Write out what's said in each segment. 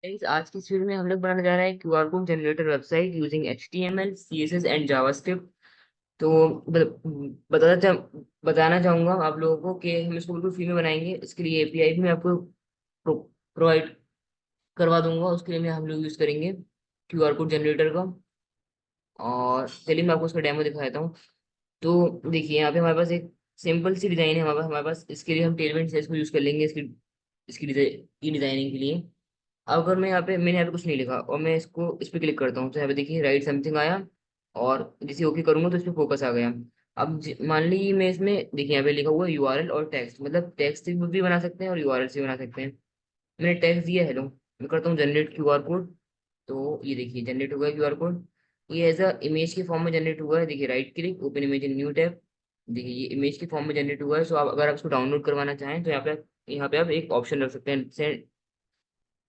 Guys, आज की इस वीडियो में हम लोग बनाने जा रहे हैं QR code generator website using HTML, CSS and JavaScript. तो बताना चाहूंगा आप लोगों को कि हम इसको बिल्कुल फ्री में बनाएंगे। इसके लिए API भी मैं आपको प्रोवाइड करवा दूंगा। उसके लिए हम लोग यूज करेंगे क्यूआर कोड जनरेटर का। और चलिए मैं आपको उसका डेमो दिखा देता हूँ। तो देखिए यहाँ पे हमारे पास एक सिंपल सी डिजाइन है। हमारे पास इसके लिए हम टेलमेंट सेल्स को यूज कर लेंगे इसकी इसकी डिजाइनिंग के लिए। अब अगर मैंने यहाँ पे कुछ नहीं लिखा और मैं इस पे क्लिक करता हूँ तो यहाँ पे देखिए राइट समथिंग आया। और जैसे ओके करूंगा तो इस पे फोकस आ गया। अब मान ली मैं इसमें देखिए यहाँ पे लिखा हुआ है URL और टेक्स्ट, मतलब टेक्स्ट भी बना सकते हैं और URL से भी बना सकते हैं। मैंने टेक्स्ट दिया हेलो, मैं करता हूँ जनरेट क्यूआर कोड। तो ये देखिए जनरेट हो गया क्यूआर कोड। ये एज अ इमेज के फॉर्म में जनरेट हुआ है। देखिए right click open image in new tab. देखिए ये इमेज के फॉर्म में जनरेट हुआ है। सो आप अगर आप इसको डाउनलोड करवाना चाहें तो यहाँ पे आप एक ऑप्शन रख सकते हैं सेंड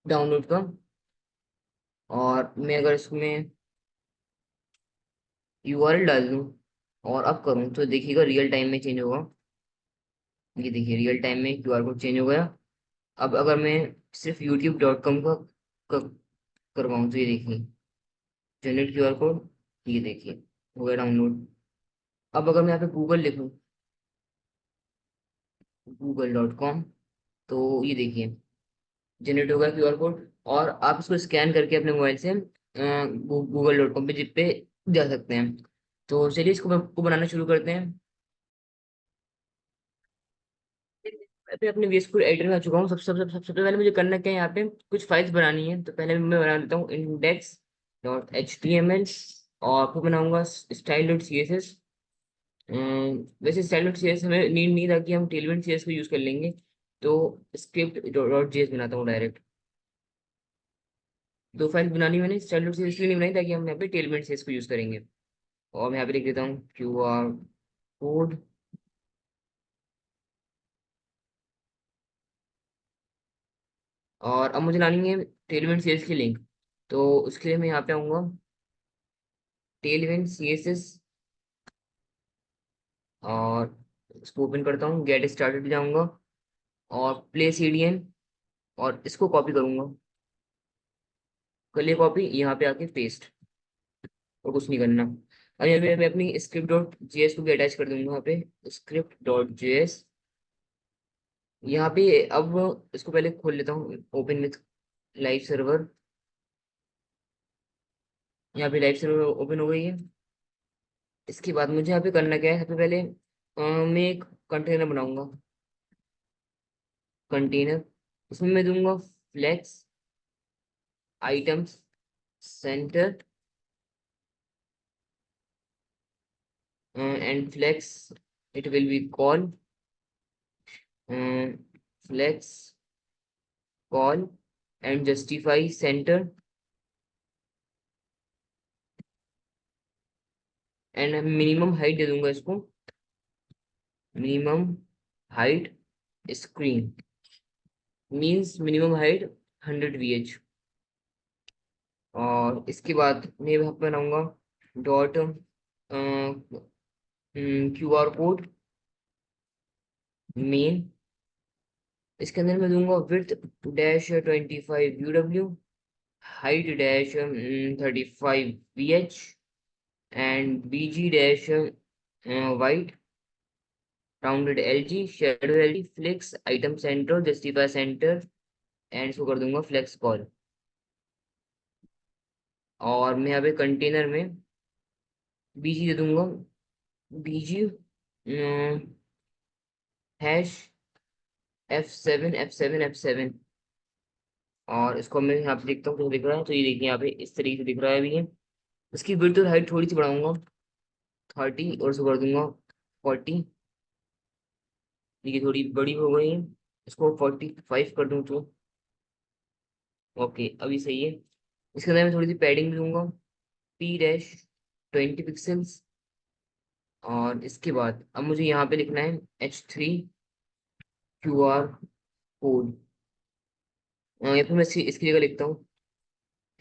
डाउनलोड का। और मैं अगर इसमें URL डाल दूं और अब करूं तो देखिएगा रियल टाइम में चेंज होगा। ये देखिए रियल टाइम में क्यूआर कोड चेंज हो गया। अब अगर मैं सिर्फ youtube.com का करवाऊं तो ये देखिए जनरेट क्यूआर कोड। ये देखिए हो गया डाउनलोड। अब अगर मैं यहाँ पे गूगल लिखूं google.com तो ये देखिए जनरेट होगा क्यूआर कोड। और आप इसको स्कैन करके अपने मोबाइल से google.com पे जिप पे जा सकते हैं। तो चलिए इसको बनाना शुरू करते हैं। मैं पे अपने VS कोड एडिटर में आ चुका हूँ। सबसे पहले मुझे करना क्या है, यहाँ पे कुछ फाइल्स बनानी है। तो पहले मैं बना देता हूँ index.html और फिर बनाऊंगा style.css। वैसे style.css हमें नीड नहीं था कि हम tailwind CSS को यूज कर लेंगे। तो script.js बनाता हूँ डायरेक्ट। दो फाइल बनानी मैंने style.css इसलिए नहीं बनाई ताकि हम यहाँ पे tailwind CSS को यूज करेंगे। और मैं यहाँ पे लिख देता हूँ QR कोड। और अब मुझे लानी है tailwind CSS की लिंक। तो उसके लिए मैं यहाँ पे आऊंगा टेलविंड CSS और इसको ओपन करता हूँ, गेट स्टार्टेड जाऊंगा और प्ले CDN और इसको कॉपी करूंगा। कर लिया कॉपी, यहाँ पे आके पेस्ट और कुछ नहीं करना। अब यहाँ पे मैं अपनी script.js को भी अटैच कर दूंगा। यहाँ पे script.js यहाँ पे। अब इसको पहले खोल लेता हूँ ओपन विथ लाइव सर्वर। यहाँ पे लाइव सर्वर ओपन हो गई है। इसके बाद मुझे यहाँ पे करना क्या है, सबसे पहले मैं एक कंटेनर बनाऊंगा। कंटेनर उसमें मैं दूंगा flex items center and flex it will be call flex call and justify center and minimum height दे दूंगा इसको, minimum height screen means minimum height 100 VH। और इसके बाद मैं यहाँ पे बनाऊंगा डॉट क्यूआर कोड मेन। इसके अंदर मैं दूंगा width -25 UW, height -35 VH and BG dash white rounded LG shadow LG flex item center justify center and इसको कर दूंगा फ्लेक्स कॉल। और मैं यहाँ पे कंटेनर में BG दे दूंगा, BG हैश F7 और इसको मैं यहाँ पे देखता हूँ क्या दिख रहा है। तो ये देखिए यहाँ पे इस तरीके से दिख रहा है अभी ये। इसकी विड्थ और हाइट थोड़ी सी बढ़ाऊंगा 30 और इसको कर दूंगा 40। ये थोड़ी बड़ी हो गई है, इसको 45 कर दूं तो ओके अभी सही है। इसके अंदर मैं थोड़ी सी पैडिंग भी दूंगा P-20 पिक्सल्स। और इसके बाद अब मुझे यहाँ पे लिखना है H3 QR कोड। या फिर मैं इसकी जगह लिखता हूँ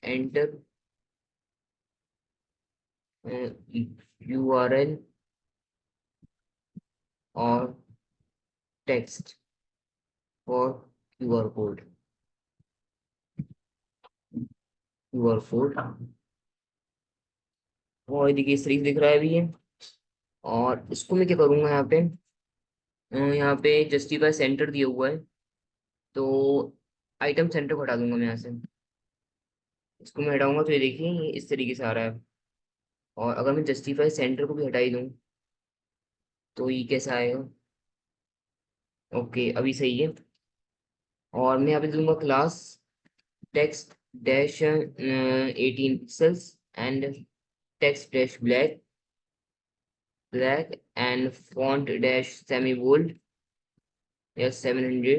एंटर URL और text for QR code. QR code, और देखिए इस तरीके से दिख रहा है अभी ये। और इसको मैं क्या करूँगा यहाँ पे, यहाँ पे जस्टिफाई सेंटर दिया हुआ है, तो आइटम सेंटर को हटा दूंगा मैं यहाँ से। इसको मैं हटाऊंगा तो ये देखिए ये इस तरीके से आ रहा है। और अगर मैं जस्टिफाई सेंटर को भी हटा ही दूँ तो ये कैसा आएगा। ओके अभी सही है। और मैं यहाँ पे दूंगा class text dash 18 pixels and text dash black and font dash semi bold या 700।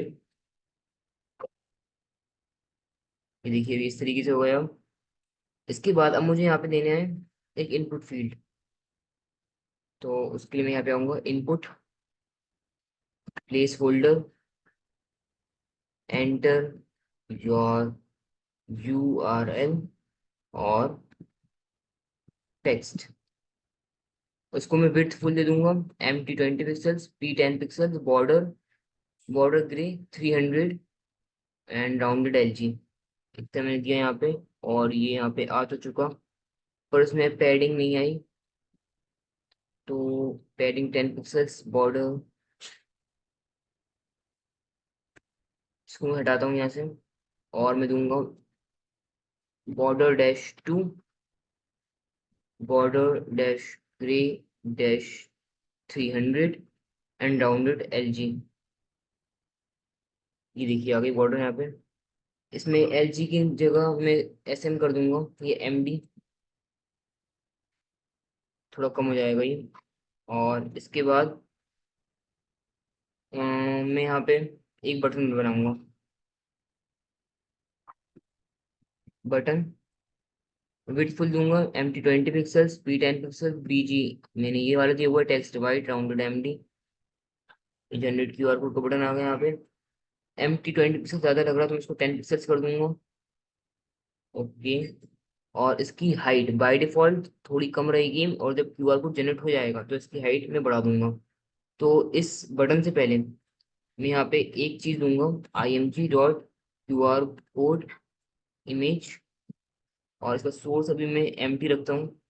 ये देखिए अभी इस तरीके से हो गया। इसके बाद अब मुझे यहाँ पे देना है एक इनपुट फील्ड, तो उसके लिए मैं यहाँ पे आऊँगा input, place holder, enter your URL और टेक्स्ट। उसको मैं विड्थ फुल दे दूंगा, MT 20 pixels, P 10 pixels, border grey 300 and rounded LG। इतना मैंने दिया यहाँ पे। और ये यहाँ पे आ तो चुका, पर उसमें पैडिंग नहीं आई, तो पैडिंग 10 पिक्सल्स बॉर्डर, इसको मैं हटाता हूँ यहाँ से। और मैं दूंगा border -2, border grey dash 300 and rounded LG। ये देखिए आ गई बॉर्डर यहाँ पे। इसमें LG की जगह मैं SM कर दूंगा, ये MD, थोड़ा कम हो जाएगा ये। और इसके बाद मैं यहाँ पे एक बटन बनाऊंगा, बटन विड्थ फुल दूंगा, MT 20 pixels, P 10 pixel, BG। मैंने ये वाला दिया हुआ है text white rounded MD। Generate QR code का बटन आ गया यहाँ पे। MT 20 पिक्सल ज़्यादा लग रहा है तो मैं इसको 10 पिक्सल्स कर दूंगा। ओके। और इसकी हाइट बाय डिफॉल्ट थोड़ी कम रहेगी, और जब QR कोड जनरेट हो जाएगा तो इसकी हाइट मैं बढ़ा दूंगा। तो इस बटन से पहले मैं यहाँ पे एक चीज दूंगा, img.qr कोड इमेज, और इसका सोर्स अभी मैं empty रखता हूँ,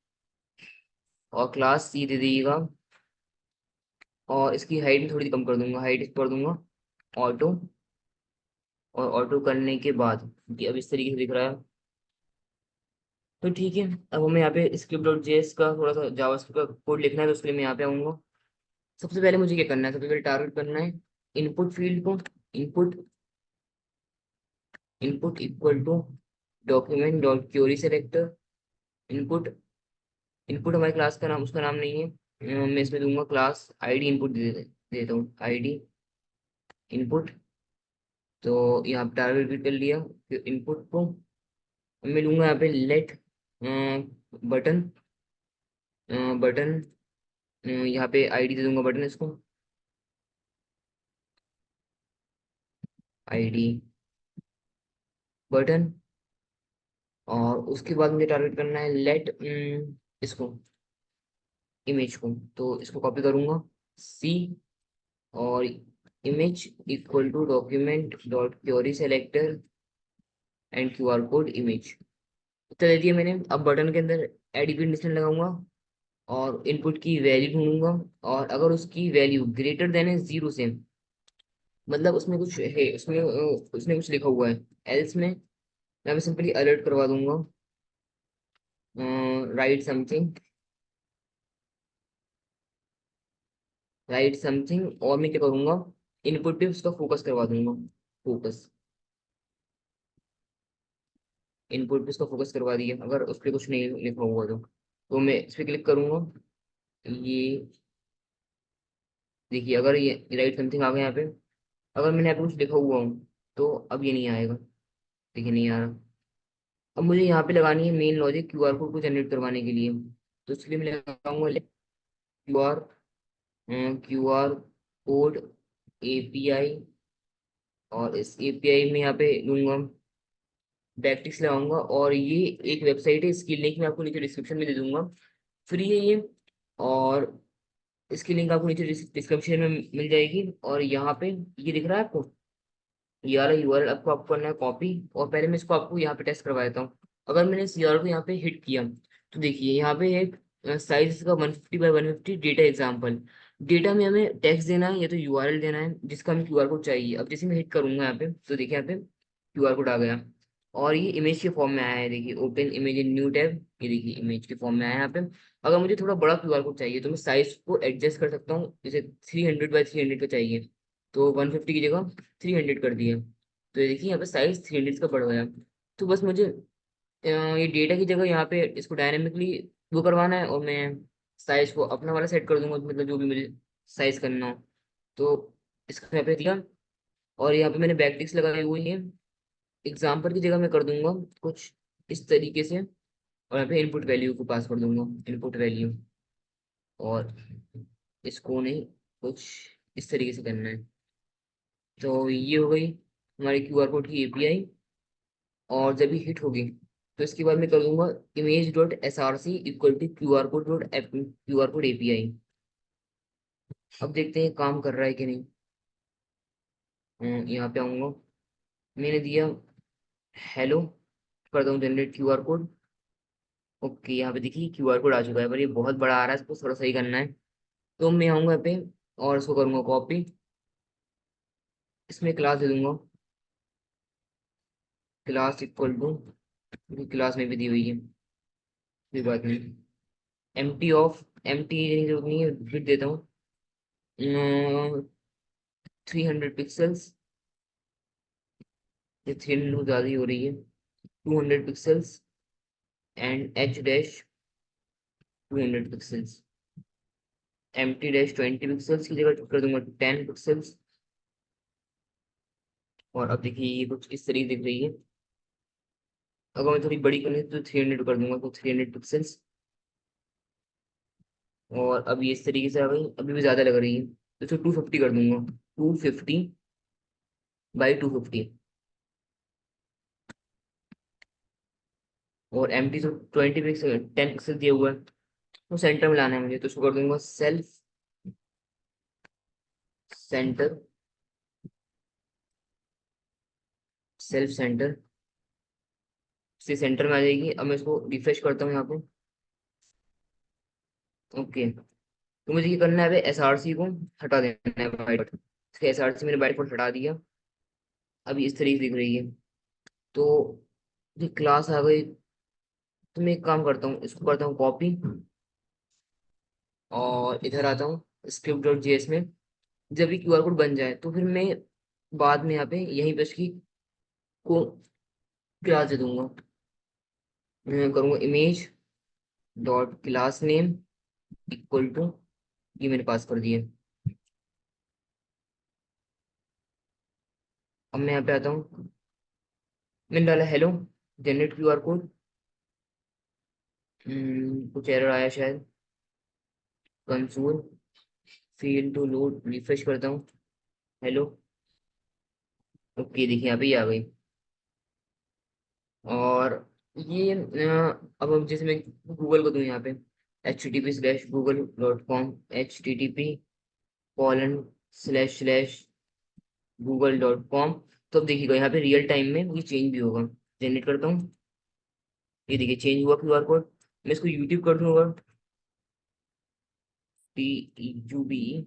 और क्लास C दे दीजिएगा। और इसकी हाइट में थोड़ी कम कर दूंगा, हाइट कर दूंगा ऑटो। और ऑटो करने के बाद ये अब इस तरीके से दिख रहा है। तो ठीक है, अब हमें यहाँ पे script.js का थोड़ा सा जावास्क्रिप्ट का कोड लिखना है, तो उसके लिए मैं यहाँ पे आऊँगा। सबसे पहले मुझे क्या करना है, सबसे पहले टारगेट करना है इनपुट फील्ड को। Input input equal to document dot query selector. Input input हमारी क्लास का नाम, उसका नाम नहीं है। मैं इसमें दूंगा क्लास ID इनपुट देता हूँ, ID इनपुट। तो यहाँ पे टारगेट रिपीट कर लिया, फिर इनपुट को मैं लूंगा यहाँ पे लेट बटन बटन, यहाँ पे ID दे दूंगा बटन इसको, ID बटन। और उसके बाद मुझे टारगेट करना है लेट इसको, इमेज को। तो इसको कॉपी करूंगा C, और image equal to document dot query selector and QR code image. इतना दे दिया मैंने। अब बटन के अंदर एड कंडीशन लगाऊंगा और इनपुट की वैल्यू ढूंढूंगा। और अगर उसकी वैल्यू ग्रेटर देन है 0 से, मतलब उसमें कुछ है, उसमें उसने कुछ लिखा हुआ है, एल्स में मैं सिंपली अलर्ट करवा दूंगा, राइट समथिंग, राइट समथिंग। और मैं क्या करूंगा, इनपुट पे उसका फोकस करवा दूंगा, फोकस, इनपुट पे उसका फोकस करवा दिया। अगर उस पर कुछ नहीं लिखा हुआ तो मैं इस पर क्लिक करूंगा। ये देखिए अगर ये राइट समथिंग आ गया यहाँ पे, अगर मैंने यहाँ पे कुछ लिखा हुआ हूँ तो अब ये नहीं आएगा। देखिए नहीं आ रहा। अब मुझे यहाँ पे लगानी है मेन लॉजिक QR कोड को जनरेट करवाने के लिए, तो इसके लिए मैं लगाऊंगा QR QR कोड API। और इस API में यहाँ पे लूंगा बैकटिक्स लगाऊंगा। और ये एक वेबसाइट है, इसकी लिंक मैं आपको नीचे डिस्क्रिप्शन में दे दूंगा, फ्री है ये। और इसकी लिंक आपको नीचे डिस्क्रिप्शन में मिल जाएगी। और यहाँ पे ये दिख रहा है आपको, ये वाला URL आपको करना है कॉपी। और पहले मैं इसको आपको यहाँ पे टेस्ट करवा देता हूँ। अगर मैंने CR को यहाँ पे हिट किया तो देखिए यहाँ पे एक साइज इसका 150 बाय 150 डेटा एग्जाम्पल। डेटा में हमें टेक्स्ट देना है या तो URL देना है जिसका हमें QR कोड चाहिए। अब जैसे मैं हिट करूंगा यहाँ पे तो देखिए यहाँ पे QR कोड आ गया और ये इमेज के फॉर्म में आया है। देखिए open image in new tab, ये देखिए इमेज के फॉर्म में आया है यहाँ पे। अगर मुझे थोड़ा बड़ा QR कोड चाहिए तो मैं साइज को एडजस्ट कर सकता हूँ। जैसे 300 बाय 300 का चाहिए तो 150 की जगह 300 कर दिया। तो ये देखिए यहाँ पे साइज 300 का बढ़ गया। तो बस मुझे ये डेटा की जगह यहाँ पे इसको डायनेमिकली वो करवाना है और मैं साइज को अपना वाला सेट कर दूंगा, मतलब जो भी मुझे साइज करना हो। तो इसको यहाँ पे दिया और यहाँ पे मैंने बैकटिक्स लगाई हुई है। एग्जाम्पल की जगह मैं कर दूंगा कुछ इस तरीके से और यहाँ पे इनपुट वैल्यू को पास कर दूंगा, इनपुट वैल्यू। और इसको नहीं, कुछ इस तरीके से करना है। तो ये हो गई हमारे QR कोड की API। और जब ये हिट होगी तो इसके बाद मैं कर दूंगा image.src equal to QR code API। अब देखते हैं काम कर रहा है कि नहीं। यहाँ पे आऊंगा, मैंने दिया हेलो, कर दूँ जनरेट QR कोड। ओके यहाँ पे देखिए QR कोड आ चुका है पर ये बहुत बड़ा आ रहा है, इसको थोड़ा सही करना है। तो मैं आऊंगा यहाँ पे और इसको करूंगा कॉपी, इसमें क्लास दे दूंगा, क्लास इक्वल टू, क्लास में भी दी हुई है कोई बात नहीं, एम टी देने की जरूरत नहीं है, फिर देता हूँ 300 पिक्सल्स। ये 300 ज़्यादा ही हो रही है, 200 pixels and H-200 pixels. MT-20 pixels की जगह कर दूंगा 10 पिक्सल्स। और अब देखिए ये कुछ इस तरीके दिख रही है। अगर मैं थोड़ी बड़ी करनी है तो 300 कर दूंगा, तो 300 पिक्सल्स। और अब ये इस तरीके से आ गई, अभी भी ज़्यादा लग रही है तो इसको 250 कर दूंगा, 250 बाई 250। और MT तो 20 पिक्सल 10 पिक्सल दिया हुआ है तो सेंटर में लाना है मुझे, तो उसको कर दूंगा सेल्फ सेंटर, सेल्फ सेंटर से सेंटर में आ जाएगी। अब मैं इसको रिफ्रेश करता हूँ यहाँ पे। ओके तो मुझे ये करना है, अब SRC को हटा देना है बाई डिफॉल्ट। इसके SRC मैंने बाई डिफॉल्ट हटा दिया, अभी इस तरीके से दिख रही है। तो ये क्लास आ गई। तो मैं एक काम करता हूँ, इसको करता हूँ कॉपी और इधर आता हूँ script.js में। जब ये QR कोड बन जाए तो फिर मैं बाद में यहाँ पे यहीं पे इसकी को क्लास दे दूंगा। मैं करूँगा image.class name इक्वल टू, ये मैंने पास कर दिया। अब मैं यहाँ पे आता हूँ, मैंने डाला हेलो जनरेट QR कोड। कुछ एरर आया शायद, console fail to load, refresh करता हूँ हेलो। ओके देखिए यहाँ पे ये आ गई। और ये अब जैसे मैं गूगल को दूँ यहाँ पे http/google.com, http://google.com। तो अब देखिएगा यहाँ पे रियल टाइम में ये चेंज भी होगा। जनरेट करता हूँ, ये देखिए चेंज हुआ QR कोड। मैं इसको यूट्यूब कर दूंगा, TUBE,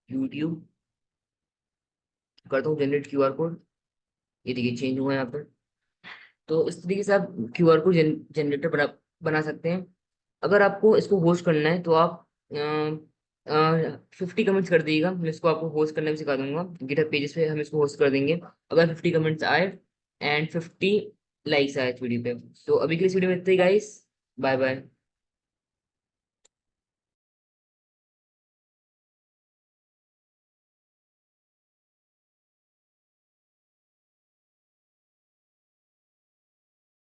यूट्यूब करता हूँ जनरेट QR कोड। ये देखिए चेंज हुआ है यहाँ पर। तो इस तरीके से आप QR कोड जनरेटर बना सकते हैं। अगर आपको इसको होस्ट करना है तो आप 50 कमेंट्स कर दीजिएगा, मैं इसको आपको होस्ट करने में सिखा दूंगा। गिटहब पेजेस पे हम इसको होस्ट कर देंगे अगर 50 कमेंट्स आए एंड 50 लाइक्स आए इस वीडियो पे। तो अभी के लिए इस वीडियो में इतना ही गाइस, बाय बाय।